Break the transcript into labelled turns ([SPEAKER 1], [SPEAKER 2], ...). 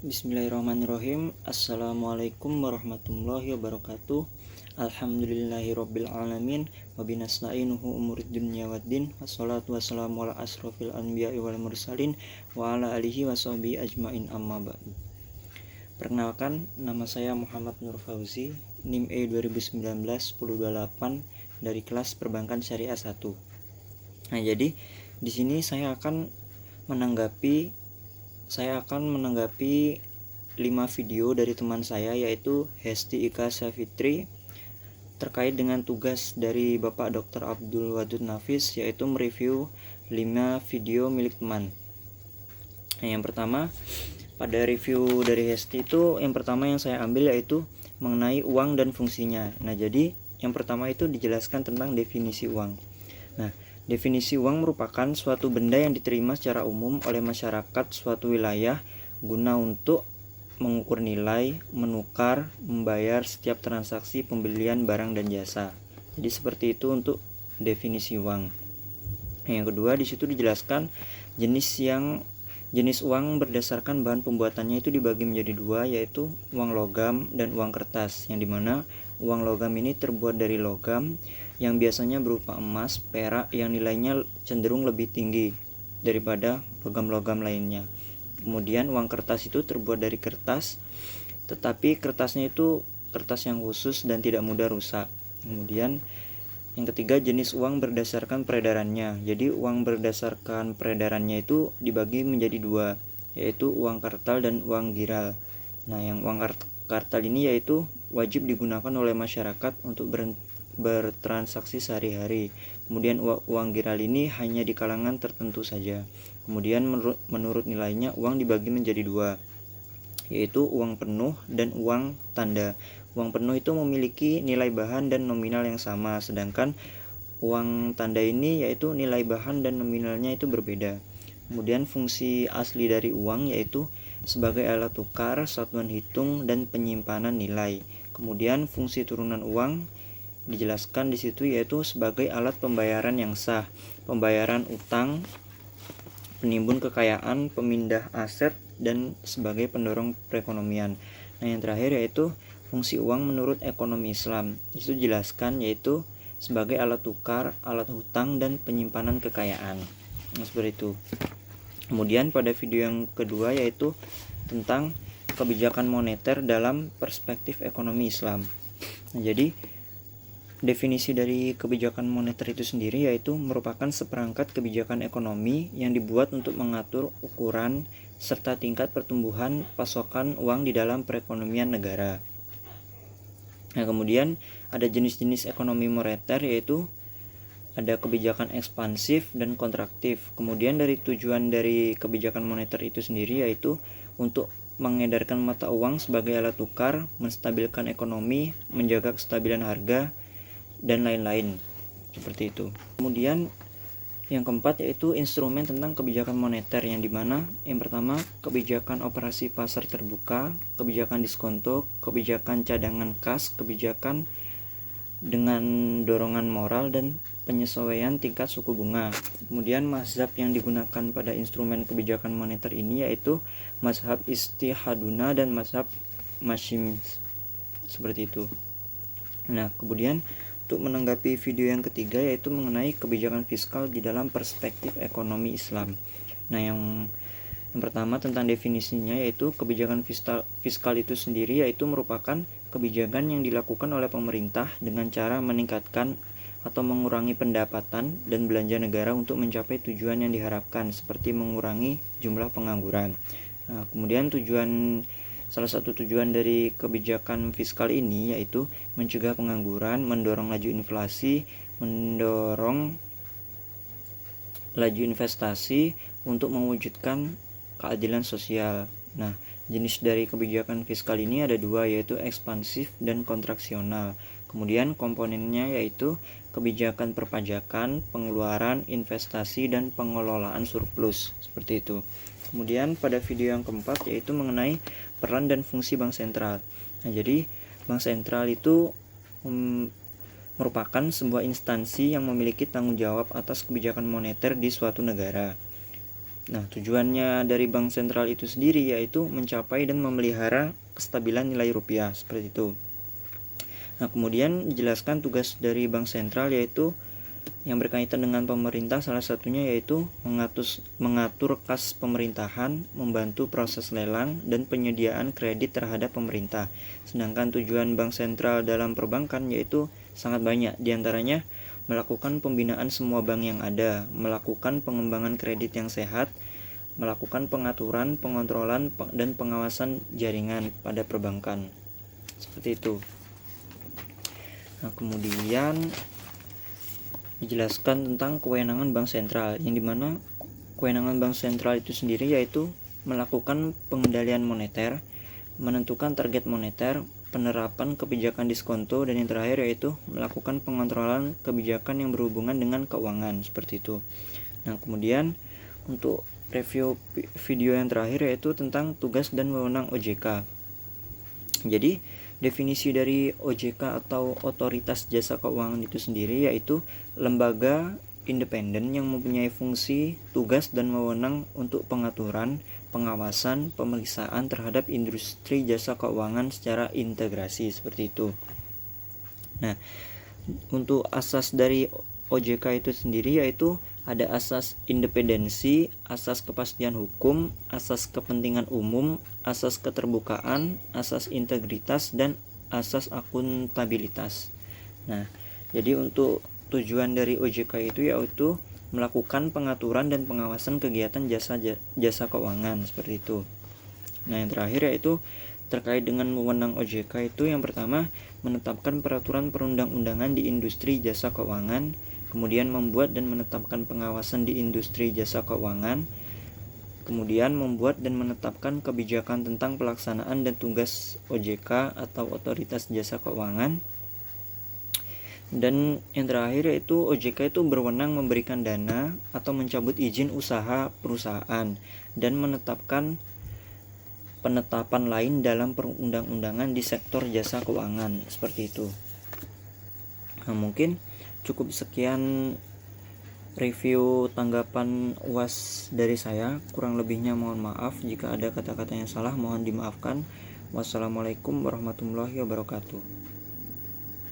[SPEAKER 1] Bismillahirrahmanirrahim. Assalamualaikum warahmatullahi wabarakatuh. Alhamdulillahirabbil alamin wa binasta'inuhu umurid dunya waddin. Wassalatu wassalamu ala asrofil anbiya'i wal mursalin wa ala alihi washabihi ajmain, amma ba'du. Perkenalkan, nama saya Muhammad Nur Fauzi, NIM E 2019-1028 dari kelas Perbankan Syariah 1. Nah, jadi di sini saya akan menanggapi 5 video dari teman saya, yaitu Hesti Ika Safitri, terkait dengan tugas dari Bapak Dr. Abdul Wadud Nafis, yaitu mereview 5 video milik teman. Nah, yang pertama, pada review dari Hesti itu, yang pertama yang saya ambil yaitu mengenai uang dan fungsinya. Nah, jadi yang pertama itu dijelaskan tentang definisi uang. Nah, definisi uang merupakan suatu benda yang diterima secara umum oleh masyarakat suatu wilayah guna untuk mengukur nilai, menukar, membayar setiap transaksi pembelian barang dan jasa. Jadi seperti itu untuk definisi uang. Yang kedua, di situ dijelaskan jenis uang berdasarkan bahan pembuatannya itu dibagi menjadi dua, yaitu uang logam dan uang kertas, yang dimana uang logam ini terbuat dari logam yang biasanya berupa emas, perak yang nilainya cenderung lebih tinggi daripada logam-logam lainnya. Kemudian uang kertas itu terbuat dari kertas, tetapi kertasnya itu kertas yang khusus dan tidak mudah rusak. Kemudian yang ketiga, jenis uang berdasarkan peredarannya. Jadi uang berdasarkan peredarannya itu dibagi menjadi dua, yaitu uang kartal dan uang giral. Nah, yang uang kartal ini yaitu wajib digunakan oleh masyarakat untuk bertransaksi sehari-hari. Kemudian uang giral ini hanya di kalangan tertentu saja. Kemudian menurut nilainya uang dibagi menjadi dua, yaitu uang penuh dan uang tanda. Uang penuh itu memiliki nilai bahan dan nominal yang sama, sedangkan uang tanda ini yaitu nilai bahan dan nominalnya itu berbeda. Kemudian fungsi asli dari uang yaitu sebagai alat tukar, satuan hitung, dan penyimpanan nilai. Kemudian fungsi turunan uang dijelaskan di situ yaitu sebagai alat pembayaran yang sah, pembayaran utang, penimbun kekayaan, pemindah aset, dan sebagai pendorong perekonomian. Nah, yang terakhir yaitu fungsi uang menurut ekonomi Islam. Itu dijelaskan yaitu sebagai alat tukar, alat hutang, dan penyimpanan kekayaan. Nah, seperti itu. Kemudian pada video yang kedua yaitu tentang kebijakan moneter dalam perspektif ekonomi Islam. Nah, jadi definisi dari kebijakan moneter itu sendiri yaitu merupakan seperangkat kebijakan ekonomi yang dibuat untuk mengatur ukuran serta tingkat pertumbuhan pasokan uang di dalam perekonomian negara. Nah, kemudian ada jenis-jenis ekonomi moneter, yaitu ada kebijakan ekspansif dan kontraktif. Kemudian dari tujuan dari kebijakan moneter itu sendiri yaitu untuk mengedarkan mata uang sebagai alat tukar, menstabilkan ekonomi, menjaga kestabilan harga, dan lain-lain. Seperti itu. Kemudian yang keempat yaitu instrumen tentang kebijakan moneter, yang dimana yang pertama kebijakan operasi pasar terbuka, kebijakan diskonto, kebijakan cadangan kas, kebijakan dengan dorongan moral, dan penyesuaian tingkat suku bunga. Kemudian mazhab yang digunakan pada instrumen kebijakan moneter ini yaitu mazhab istihaduna dan mazhab Mashim, seperti itu. Nah, kemudian untuk menanggapi video yang ketiga yaitu mengenai kebijakan fiskal di dalam perspektif ekonomi Islam. Nah, yang pertama tentang definisinya yaitu kebijakan fiskal itu sendiri yaitu merupakan kebijakan yang dilakukan oleh pemerintah dengan cara meningkatkan atau mengurangi pendapatan dan belanja negara untuk mencapai tujuan yang diharapkan, seperti mengurangi jumlah pengangguran. Nah, kemudian salah satu tujuan dari kebijakan fiskal ini yaitu mencegah pengangguran, mendorong laju inflasi, mendorong laju investasi untuk mewujudkan keadilan sosial. Nah, jenis dari kebijakan fiskal ini ada dua, yaitu ekspansif dan kontraksional. Kemudian komponennya yaitu kebijakan perpajakan, pengeluaran, investasi, dan pengelolaan surplus, seperti itu. Kemudian pada video yang keempat yaitu mengenai peran dan fungsi bank sentral. Nah, jadi bank sentral itu merupakan sebuah instansi yang memiliki tanggung jawab atas kebijakan moneter di suatu negara. Nah, tujuannya dari bank sentral itu sendiri yaitu mencapai dan memelihara kestabilan nilai rupiah, seperti itu. Nah, kemudian dijelaskan tugas dari bank sentral yaitu yang berkaitan dengan pemerintah, salah satunya yaitu mengatur kas pemerintahan, membantu proses lelang dan penyediaan kredit terhadap pemerintah. Sedangkan tujuan bank sentral dalam perbankan yaitu sangat banyak, diantaranya melakukan pembinaan semua bank yang ada, melakukan pengembangan kredit yang sehat, melakukan pengaturan, pengontrolan, dan pengawasan jaringan pada perbankan. Seperti itu. Nah, kemudian dijelaskan tentang kewenangan bank sentral, yang dimana kewenangan bank sentral itu sendiri yaitu melakukan pengendalian moneter, menentukan target moneter, penerapan kebijakan diskonto, dan yang terakhir yaitu melakukan pengontrolan kebijakan yang berhubungan dengan keuangan, seperti itu. Nah, kemudian untuk review video yang terakhir yaitu tentang tugas dan wewenang OJK. Jadi definisi dari OJK atau Otoritas Jasa Keuangan itu sendiri yaitu lembaga independen yang mempunyai fungsi, tugas, dan wewenang untuk pengaturan, pengawasan, pemeriksaan terhadap industri jasa keuangan secara integrasi, seperti itu. Nah, untuk asas dari OJK itu sendiri yaitu ada asas independensi, asas kepastian hukum, asas kepentingan umum, asas keterbukaan, asas integritas, dan asas akuntabilitas. Nah, jadi untuk tujuan dari OJK itu yaitu melakukan pengaturan dan pengawasan kegiatan jasa keuangan, seperti itu. Nah, yang terakhir yaitu terkait dengan wewenang OJK itu yang pertama menetapkan peraturan perundang-undangan di industri jasa keuangan, kemudian membuat dan menetapkan pengawasan di industri jasa keuangan, kemudian membuat dan menetapkan kebijakan tentang pelaksanaan dan tugas OJK atau Otoritas Jasa Keuangan, dan yang terakhir yaitu OJK itu berwenang memberikan dana atau mencabut izin usaha perusahaan dan menetapkan penetapan lain dalam perundang-undangan di sektor jasa keuangan, seperti itu. Nah, mungkin cukup sekian review tanggapan UAS dari saya. Kurang lebihnya mohon maaf, jika ada kata-kata yang salah mohon dimaafkan. Wassalamualaikum warahmatullahi wabarakatuh.